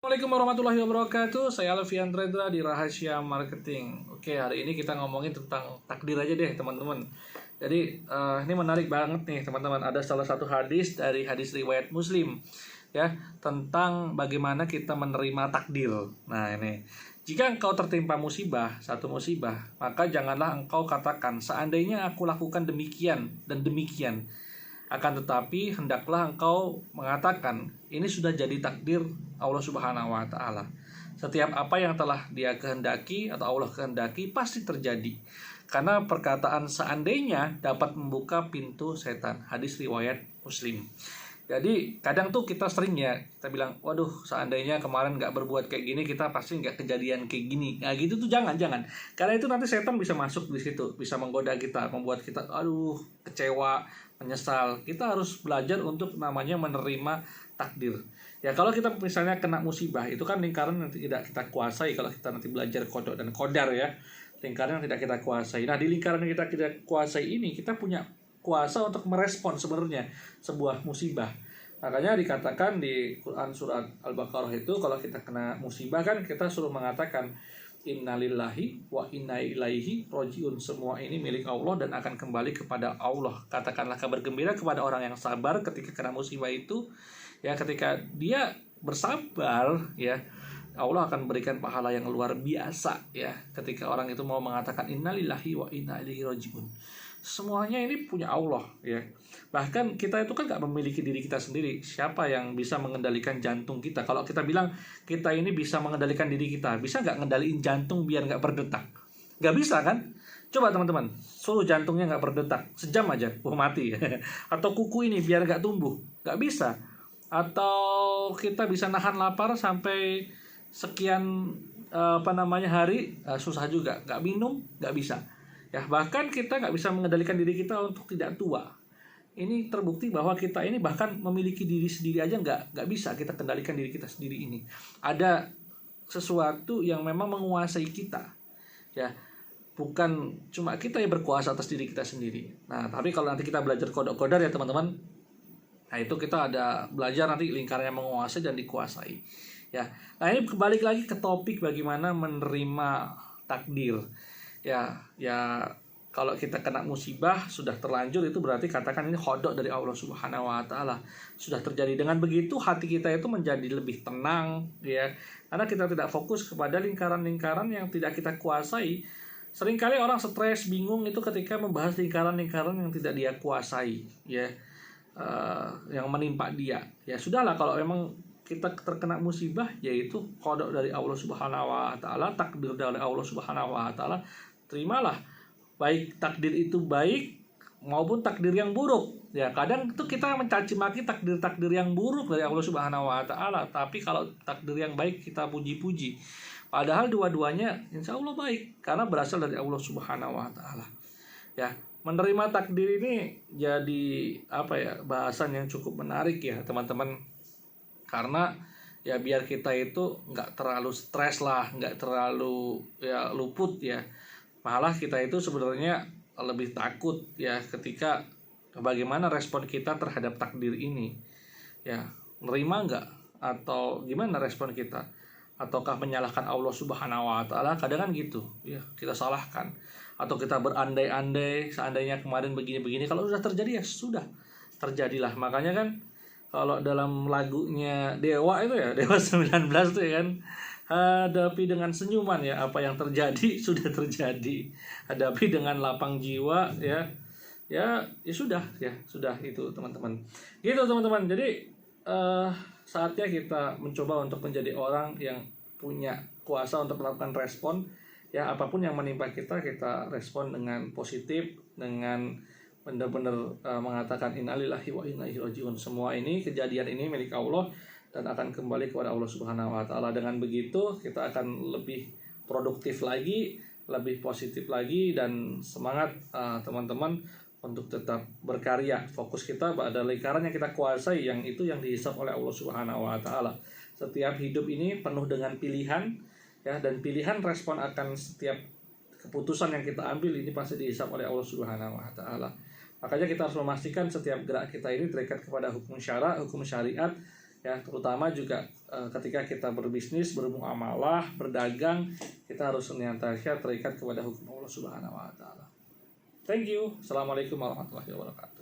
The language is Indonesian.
Assalamualaikum warahmatullahi wabarakatuh. Saya Alfian Redra di Rahasia Marketing. Oke, hari ini kita ngomongin tentang takdir aja deh, teman-teman. Jadi ini menarik banget nih, teman-teman. Ada salah satu hadis dari hadis riwayat Muslim, ya, tentang bagaimana kita menerima takdir. Nah, ini. Jika engkau tertimpa musibah, satu musibah, maka janganlah engkau katakan seandainya aku lakukan demikian dan demikian. Akan tetapi hendaklah engkau mengatakan ini sudah jadi takdir Allah Subhanahu wa taala. Setiap apa yang telah Dia kehendaki atau Allah kehendaki pasti terjadi. Karena perkataan seandainya dapat membuka pintu setan. Hadis riwayat Muslim. Jadi kadang tuh kita sering ya, kita bilang, waduh seandainya kemarin nggak berbuat kayak gini, kita pasti nggak kejadian kayak gini. Nah gitu tuh jangan. Karena itu nanti setan bisa masuk di situ, bisa menggoda kita, membuat kita, aduh kecewa, menyesal. Kita harus belajar untuk namanya menerima takdir. Ya kalau kita misalnya kena musibah, itu kan lingkaran yang tidak kita kuasai. Kalau kita nanti belajar kodok dan kodar ya, lingkaran yang tidak kita kuasai. Nah di lingkaran yang kita tidak kuasai ini, kita punya kuasa untuk merespon sebenarnya sebuah musibah. Makanya dikatakan di Quran surat Al-Baqarah itu kalau kita kena musibah kan kita suruh mengatakan innalillahi wa inna ilaihi rojiun. Semua ini milik Allah dan akan kembali kepada Allah. Katakanlah kabar gembira kepada orang yang sabar ketika kena musibah itu. Ya ketika dia bersabar ya, Allah akan berikan pahala yang luar biasa ya ketika orang itu mau mengatakan innalillahi wa inna ilaihi rojiun. Semuanya ini punya Allah ya. Bahkan kita itu kan gak memiliki diri kita sendiri. Siapa yang bisa mengendalikan jantung kita? Kalau kita bilang kita ini bisa mengendalikan diri kita, bisa gak ngendaliin jantung biar gak berdetak? Gak bisa kan? Coba teman-teman, suruh jantungnya gak berdetak sejam aja, mati. Atau kuku ini biar gak tumbuh, gak bisa. Atau kita bisa nahan lapar sampai sekian hari, susah juga. Gak minum, gak bisa. Ya, bahkan kita nggak bisa mengendalikan diri kita untuk tidak tua. Ini terbukti bahwa kita ini bahkan memiliki diri sendiri aja nggak bisa kita kendalikan diri kita sendiri ini. Ada sesuatu yang memang menguasai kita. Ya, bukan cuma kita yang berkuasa atas diri kita sendiri. Nah, tapi kalau nanti kita belajar kodok-kodar ya teman-teman, nah itu kita ada belajar nanti lingkaran yang menguasai dan dikuasai. Ya, nah ini kembali lagi ke topik bagaimana menerima takdir. Ya kalau kita kena musibah sudah terlanjur itu berarti katakan ini kodok dari Allah Subhanahu wa taala. Sudah terjadi. Dengan begitu hati kita itu menjadi lebih tenang ya. Karena kita tidak fokus kepada lingkaran-lingkaran yang tidak kita kuasai. Seringkali orang stres, bingung itu ketika membahas lingkaran-lingkaran yang tidak dia kuasai ya. Yang menimpa dia. Ya sudahlah kalau memang kita terkena musibah yaitu kodok dari Allah Subhanahu wa taala, takdir dari Allah Subhanahu wa taala. Terimalah, baik takdir itu baik maupun takdir yang buruk. Ya, kadang itu kita mencaci maki takdir-takdir yang buruk dari Allah Subhanahu wa taala, tapi kalau takdir yang baik kita puji-puji. Padahal dua-duanya insya Allah baik karena berasal dari Allah Subhanahu wa taala. Ya, menerima takdir ini jadi bahasan yang cukup menarik ya, teman-teman. Karena ya biar kita itu nggak terlalu stres lah, nggak terlalu ya luput ya. Malah kita itu sebenarnya lebih takut ya ketika bagaimana respon kita terhadap takdir ini. Ya, nerima nggak? Atau gimana respon kita? Ataukah menyalahkan Allah Subhanahu wa taala? Kadang kan gitu. Ya, kita salahkan. Atau kita berandai-andai seandainya kemarin begini-begini, kalau sudah terjadi ya sudah. Terjadilah. Makanya kan kalau dalam lagunya Dewa itu ya, Dewa 19 itu ya kan, hadapi dengan senyuman ya, apa yang terjadi sudah terjadi. Hadapi dengan lapang jiwa ya. Ya sudah itu teman-teman. Gitu teman-teman. Jadi saatnya kita mencoba untuk menjadi orang yang punya kuasa untuk melakukan respon ya, apapun yang menimpa kita respon dengan positif, dengan benar-benar mengatakan innalillahi wa inna ilaihi rajiun. Semua ini kejadian ini milik Allah dan akan kembali kepada Allah Subhanahu wa taala. Dengan begitu kita akan lebih produktif lagi, lebih positif lagi, dan semangat teman-teman untuk tetap berkarya. Fokus kita pada lingkaran yang kita kuasai, yang itu yang dihisap oleh Allah Subhanahu wa taala. Setiap hidup ini penuh dengan pilihan ya, dan pilihan respon akan setiap keputusan yang kita ambil ini pasti dihisap oleh Allah Subhanahu wa taala. Makanya kita harus memastikan setiap gerak kita ini terikat kepada hukum syara, hukum syariat ya, terutama juga ketika kita berbisnis, bermuamalah, berdagang, kita harus senantiasa terikat kepada hukum Allah Subhanahu wa taala. Thank you. Assalamualaikum warahmatullahi wabarakatuh.